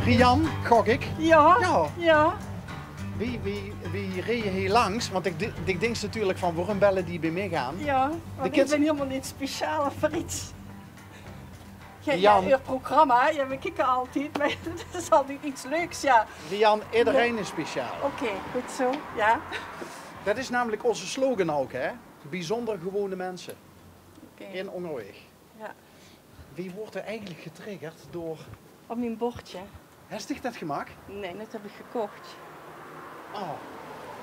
Rian, gok ik. Ja. Ja. Ja. Wie reed je hier langs? Want ik denk natuurlijk van waarom bellen die bij mij gaan. Ja. Want kids- ik ben helemaal niet speciaal voor iets. Jan. Ja, uw programma, ja, we kijken altijd, maar het is altijd iets leuks, ja. Rian, iedereen is speciaal. Oké, goed zo, ja. Dat is namelijk onze slogan ook, hè? Bijzonder gewone mensen Oké, in Ongerweg. ja. Wie wordt er eigenlijk getriggerd door... Op mijn bordje. Heeft zich dat gemaakt? Nee, dat heb ik gekocht. Oh.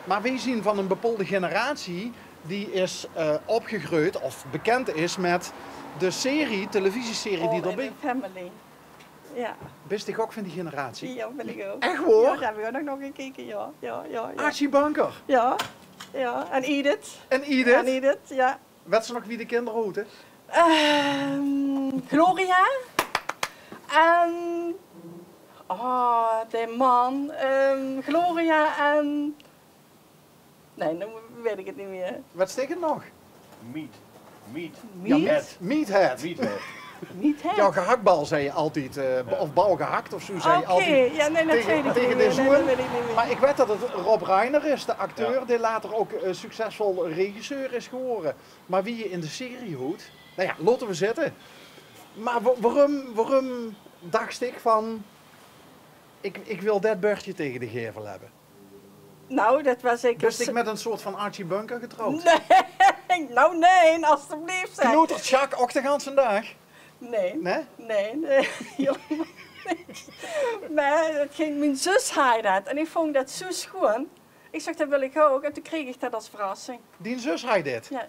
Maar wij zien van een bepaalde generatie die is opgegroeid of bekend is met de televisieserie die All erbij... in the Family. Ja, Wist ik ook van die generatie? ja, wil ik ook. Echt hoor? Ja, daar hebben we ook nog gekeken, ja. Ja. Archie Bunker Ja, ja. En Edith. en Edith. En Edith, ja. Weet ze nog wie de kinderen heten? Gloria. En... Oh, de man. Gloria en... Nee, dan weet ik het niet meer. Wat steekt het nog? Meat. Meat? Meathead. Meathead. Niet hè? Jouw gehaktbal zei je altijd, of bal gehakt of zo zei je Oké, altijd. ja, nee, dat tegen- weet ik tegen niet de meer. Nee, zoen. dat weet ik niet meer. Maar ik weet dat het Rob Reiner is, de acteur, Ja. die later ook succesvol regisseur is geworden. Maar wie je in de serie hoort, nou ja, laten we zitten. Maar waarom dacht ik van, ik wil dat beurtje tegen de gevel hebben? Nou, dat was ik... Dus ik met een soort van Archie Bunker getrouwd? Nee, nou nee, alstublieft zeg. Knotert Jacques Ochtergans vandaag? Nee, Nee? nee, helemaal niet. Maar het ging, mijn zus had dat en ik vond dat zo schoon. Ik zeg, dat wil ik ook en toen kreeg ik dat als verrassing. Die zus hij dit? Ja,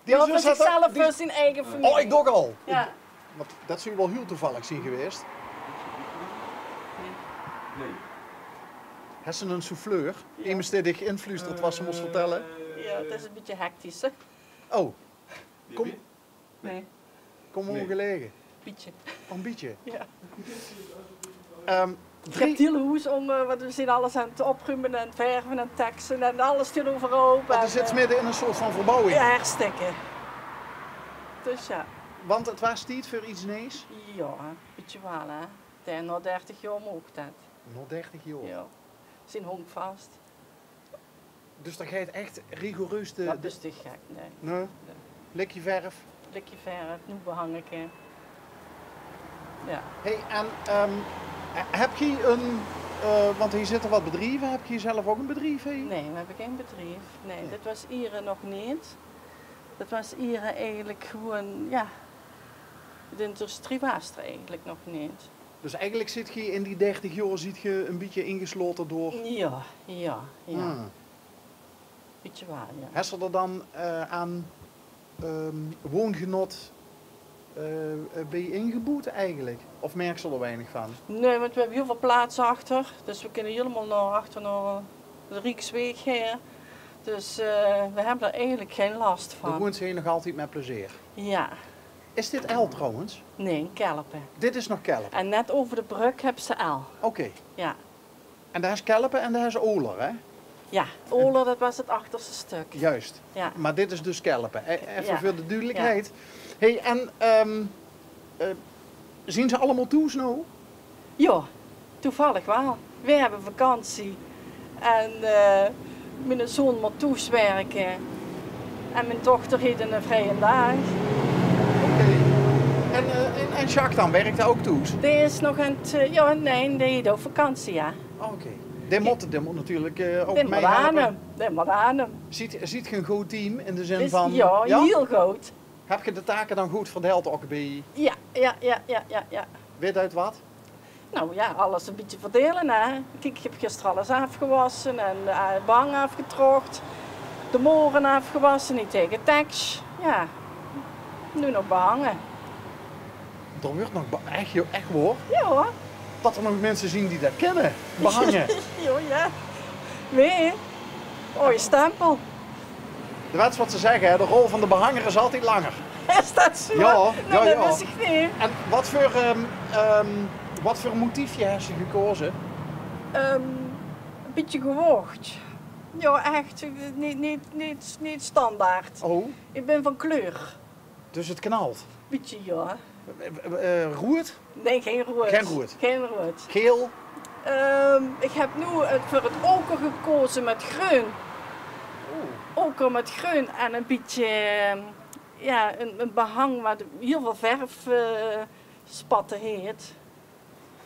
Die ja zus voor had dat- zichzelf, die- voor zijn eigen familie. Oh, ik ook al. Ja. Want dat zou je wel heel toevallig zien geweest. Nee. Heeft ze een souffleur? Ja. Iemand die dich influisterd was, ze moest vertellen. Ja, het is een beetje hectisch, hè? Oh, kom, Nee, kom Nee. ongelegen. beetje. Een beetje. Ja. Ik heb het Drie... hele huis om, want we zijn alles aan het opruimen en verven en teksten en alles staat overal. Want er zit midden in een soort van verbouwing. Ja, herstikken. Dus ja. Want het was niet voor iets nees. Ja, een beetje wel hè. Tegen na 30 jaar mocht dat. Nog 30 jaar. Ja. Zijn hong vast. Dus dan ga je het echt rigoureus de... Dat is te gek, nee. Nee? Likje verf. Likje verf, nu behangetje. Ja. Hey, en heb je een... want hier zitten wat bedrijven. Heb je zelf ook een bedrijf? Hè? Nee, we hebben geen bedrijf. Nee, Nee. dat was hier nog niet. Dat was hier eigenlijk gewoon, ja. De industrie was er eigenlijk nog niet. Dus eigenlijk zit je in die 30 jaar zit je een beetje ingesloten door... Ja. Hmm. Beetje wel, ja. Heb je er dan aan woongenot bij ingeboet eigenlijk? Of merk je er weinig van? Nee, want we hebben heel veel plaats achter. Dus we kunnen helemaal naar achter naar de Rijksweg heen. Dus we hebben er eigenlijk geen last Dan van. woont ze hier nog altijd met plezier. Ja, Is dit El trouwens? nee, in Kelpen. Dit is nog Kelpen. En net over de brug hebben ze L. Oké. Ja. En daar is Kelpen en daar is Oler, hè? Ja, Oler, dat was het achterste stuk. Juist. Ja. Maar dit is dus Kelpen. Even Ja. voor de duidelijkheid. Hey, en zien ze allemaal toe, Snow? Ja, toevallig wel. Wij hebben vakantie. En mijn zoon moet toeswerken. En mijn dochter heeft een vrije dag. Oké. En Jacques dan, werkt hij ook toe? Die is nog aan het... ja, nee, die heeft ook vakantie, ja. Oké. Die moet natuurlijk ook Die moet mee aan helpen. hem. Die moet aan hem. Ziet je een goed team in de zin Dus, van... ja, heel goed. Heb je de taken dan goed verdeeld ook bij... Ja. Weet uit wat? Nou ja, alles een beetje verdelen, hè. Kijk, ik heb gisteren alles afgewassen en de bang afgetrokken. De moren afgewassen, niet tegen tekst. Ja, nu nog behangen. Er wordt nog echt hoor. Ja hoor. Dat er nog mensen zien die dat kennen. Behangen. Ja. Nee, oh, je stempel. Je weet wat ze zeggen, hè? De rol van de behanger is altijd langer. Is dat zo? Ja, Nou, ja. dat wist ik niet. En wat voor motiefje heb je gekozen? Een beetje gewoogd. Ja, echt. Niet standaard. Oh, Ik ben van kleur. dus het knalt. Beetje ja. Roert, Nee, geen rood. Geen rood. Geen rood. geel, Ik heb nu voor het oker gekozen met groen. Oker met groen en een beetje een behang waar heel veel verfspatten heet.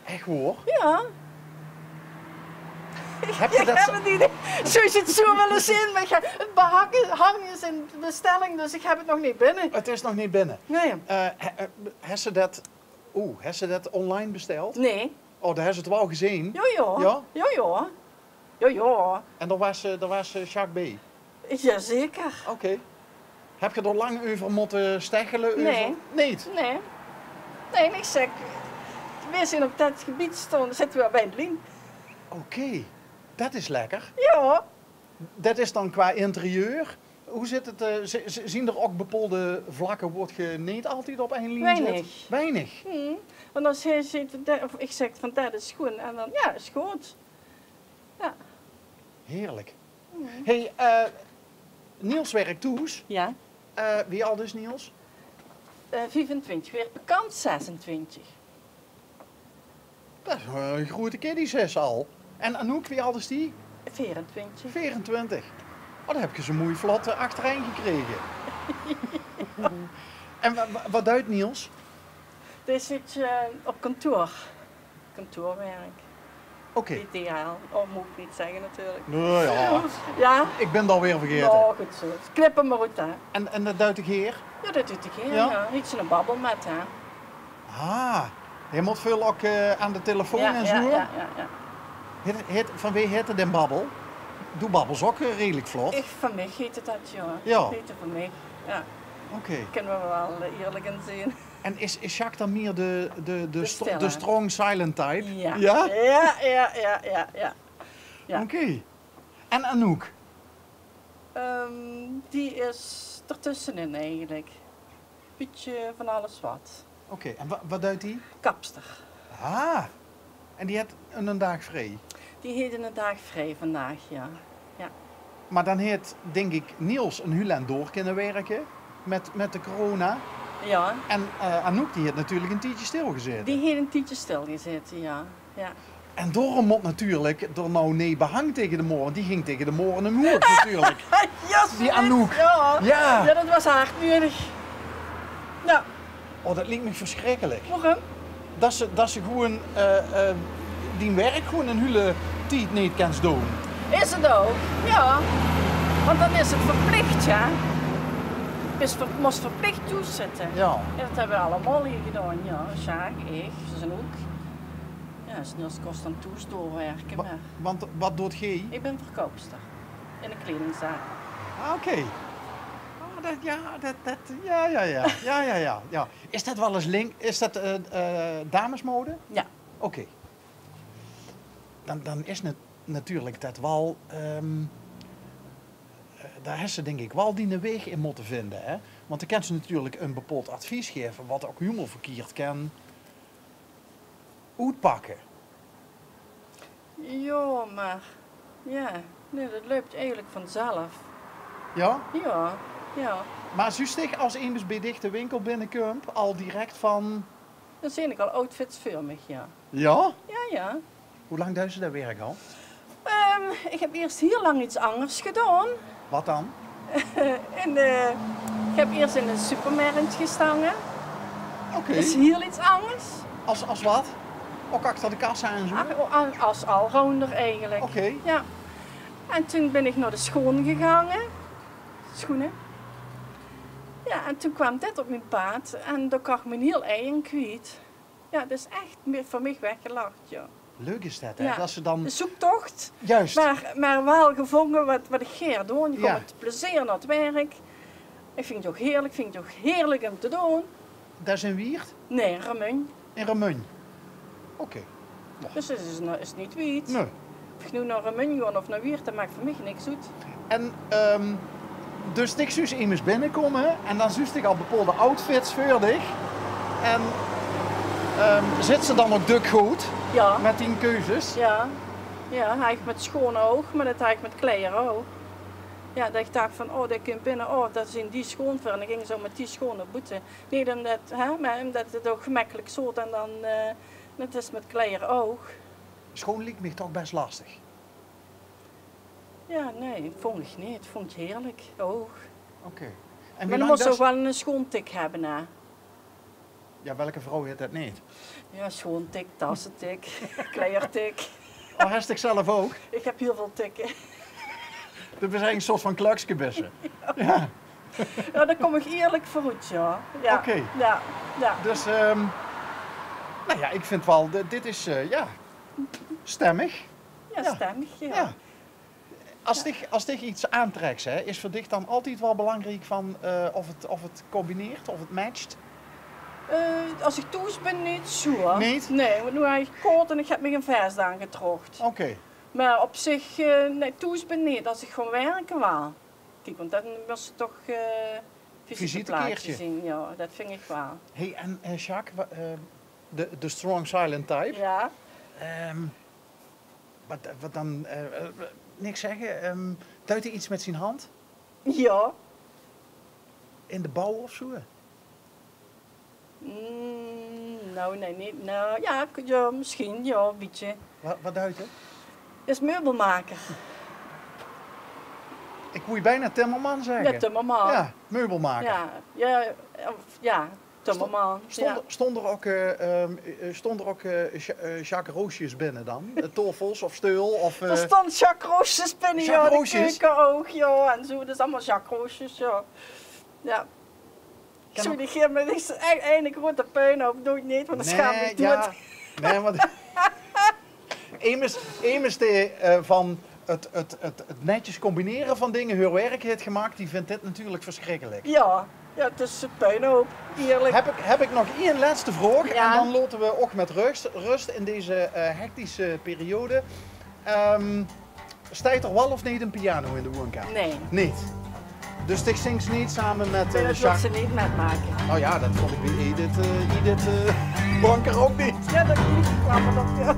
Echt hoor. Ja. Heb je dat... heb het niet. Zou je het zo willen zien? Maar het behang is in bestelling, dus ik heb het nog niet binnen. Het is nog niet binnen. Nee. Heb ze dat online besteld? Nee. Oh, daar hebben ze het wel gezien. Jojo. Ja? Jojo. Jojo. En dan was Jacques B. Jazeker. Oké. Heb je er lang over moeten steggelen? Nee. Niet? Nee. Nee, niks zeg. We zijn op dat gebied stonden, zitten we bij het Lien. Oké. Dat is lekker. Ja. Dat is dan qua interieur. Hoe zit het? Zien er ook bepaalde vlakken, wordt je niet altijd op één linie zet? Weinig. Weinig? Want als hij zegt, of ik zeg van dat is goed, en dan ja, is goed. Ja. Heerlijk. Hey, Niels werkt toes. Ja. Wie al dus Niels? 25, weer bekend 26. Dat is een grote kiddie, zes al. En Anouk, wie al dus die? 24. 24. Oh, dan heb je zo mooi vlot achterin gekregen. En wat duidt Niels? Dus zit op kantoor. Kantoorwerk. Oké. Ideaal. Oh, moet ik niet zeggen natuurlijk. Nou ja, Ja? ik ben het alweer vergeten. Nou, goed zo. Knip hem maar uit, hè. En dat duidt ik hier? Ja, dat doet ik hier, Ja? ja. Iets in een babbel met, hè. Ah, je moet veel ook aan de telefoon Ja, en ja, zo. ja. Van wie heet het in babbel? Doe babbels ook redelijk vlot. Van mij heet het dat, ja. Ja. Heet het van mij. Ja. Oké. Kunnen we wel eerlijk in zien. En is Jacques dan meer de stille. strong silent type? Ja. Ja? Ja. Oké. En Anouk? Die is ertussenin eigenlijk. Beetje van alles wat. Oké, en wat duidt die? Kapster. Ah, en die heeft een dag vrij. Die heeft een dag vrij vandaag, ja. Maar dan heeft, denk ik, Niels een heel aan door kunnen werken met de corona. Ja. En Anouk die heeft natuurlijk een tijdje stilgezeten. Die heeft een tijdje stilgezeten, ja. En daarom moet natuurlijk er nou nee behang tegen de moren. Die ging tegen de moren een hoek natuurlijk. Yes, Die Anouk. Ja. Ja. Ja, dat was hard nodig. Ja, Oh, dat lijkt me verschrikkelijk. waarom? Dat ze gewoon die werk gewoon een hele tijd niet kan doen. Is het ook? Ja. Want dan is het verplicht, ja. Dus moest verplicht toezitten. Ja. Ja, dat hebben we allemaal hier gedaan, ja. Sjaak, ik, ze zijn ook. Ja, Niels kost dan toes doorwerken, maar Want wat doet gij? ik ben verkoopster in een kledingzaak. Ah, oké. Oh, ja. Is dat wel eens is dat damesmode? Ja. Oké. Dan is het natuurlijk dat wel... daar heeft ze denk ik wel die weg in moeten vinden. Hè? Want dan kan ze natuurlijk een bepaald advies geven wat ook helemaal verkeerd kan uitpakken. Ja, maar ja, nee, dat loopt eigenlijk vanzelf. Ja? Ja. Maar zuster, als iemand bij dichte winkel binnenkomt, al direct van... Dan zie ik al outfits voor me, ja. Ja? Ja. Hoe lang duidt ze dat werk al? Ik heb eerst heel lang iets anders gedaan. Wat dan? Ik heb eerst in een supermarkt gestaan. Oké. Dat is heel iets anders. Als wat? Ook achter de kassa en zo? Als allrounder eigenlijk. Oké. Ja. En toen ben ik naar de schoen gegaan. Schoenen. Ja, en toen kwam dit op mijn pad en daar kan ik me heel eigen kwijt. Ja, dat is echt voor mij weggelacht, ja. Leuk is dat, hè? Ja. Dat ze dan... De zoektocht, Juist. maar wel gevonden wat ik ga doen. Je komt Ja. met plezier naar het werk. Ik vind het ook heerlijk om te doen. Dat is in Wiert? Nee, Ramun. In Ramun. Oké. Dus het is niet wiet. Nee. Of ik nu naar Ramun ga of naar Wiert, dat maakt voor mij niks uit. En dus ik zus immers binnenkomen en dan zus ik al bepaalde outfits voor dich. En zit ze dan ook duk goed Ja. met die keuzes? Ja, hij heeft met schone oog, maar dat hij met kleren ook. Ja, dat ik dacht van, oh, dat komt binnen, oh, dat is in die schoon voor. En dan ging zo met die schone boeten. Niet omdat, maar omdat het ook gemakkelijk zo en dan, net is met kleren ook. Schoon lijkt me toch best lastig. Ja, nee, vond ik niet. Ik vond het heerlijk. Oh. Oké. En Maar wie dan lang moest je dus... ook wel een schoontik hebben, hè. Ja, welke vrouw heeft dat niet? Ja, schoontik, tassentik, kleiertik. Oh, heeft ik zelf ook? Ik heb heel veel tikken. Dat zijn een soort van klukskebisse. Ja. Ja, daar kom ik eerlijk vooruit, ja. Ja. Oké. Ja, ja. Dus, nou ja, ik vind wel, dit is, ja, stemmig. Ja, Ja. stemmig, ja. Ja. Als dich iets aantrekt, hè, is voor dich dan altijd wel belangrijk van of het combineert, of het matcht? Als ik thuis ben, niet zo. Niet? Nee, want nu heb ik kort en ik heb me een vers aangetrokken. Oké. Maar op zich, nee, thuis ben niet. Als ik gewoon werken wel. Kijk, want dan was het toch visiteplaatje Visitekeertje. zien. Ja, dat vind ik wel. Hey, en Jacques, de strong silent type, Ja. wat dan, niks zeggen, duidt hij iets met zijn hand? Ja. In de bouw of zo? Nou, nee, niet. Nou, ja, ja, misschien, ja, een beetje. Wat duidt het? Is meubelmaker. Ik moet je bijna timmerman zeggen. Ja, timmerman. Ja, meubelmaker. Ja, ja, ja, timmerman. Ja. Stond er ook Jacques Roosjes binnen dan? Tofels of Steul? Of, Er stond Jacques Roosjes binnen, Jacques ja, de Roosjes? keukenoog, ja, en zo. Dat is allemaal Jacques Roosjes, ja. Ja. Kan Zo, ook- die geeft me niks, een grote puinhoop, doe ik niet, want dan schaam ik ja. dood. Nee, want... Eem is van het netjes combineren van dingen, haar werk heeft gemaakt, die vindt dit natuurlijk verschrikkelijk. Ja, ja, het is een puinhoop, eerlijk. Heb ik nog één laatste vraag Ja. en dan laten we ook met rust in deze hectische periode. Staat er wel of niet een piano in de woonkamer? Nee, Niet. Dus dit zingt niet samen met dat wil Jacques. ze niet metmaken. Nou ja, dat vond ik bij Edith Blanker ook niet. Ja, dat kwam er op, ja.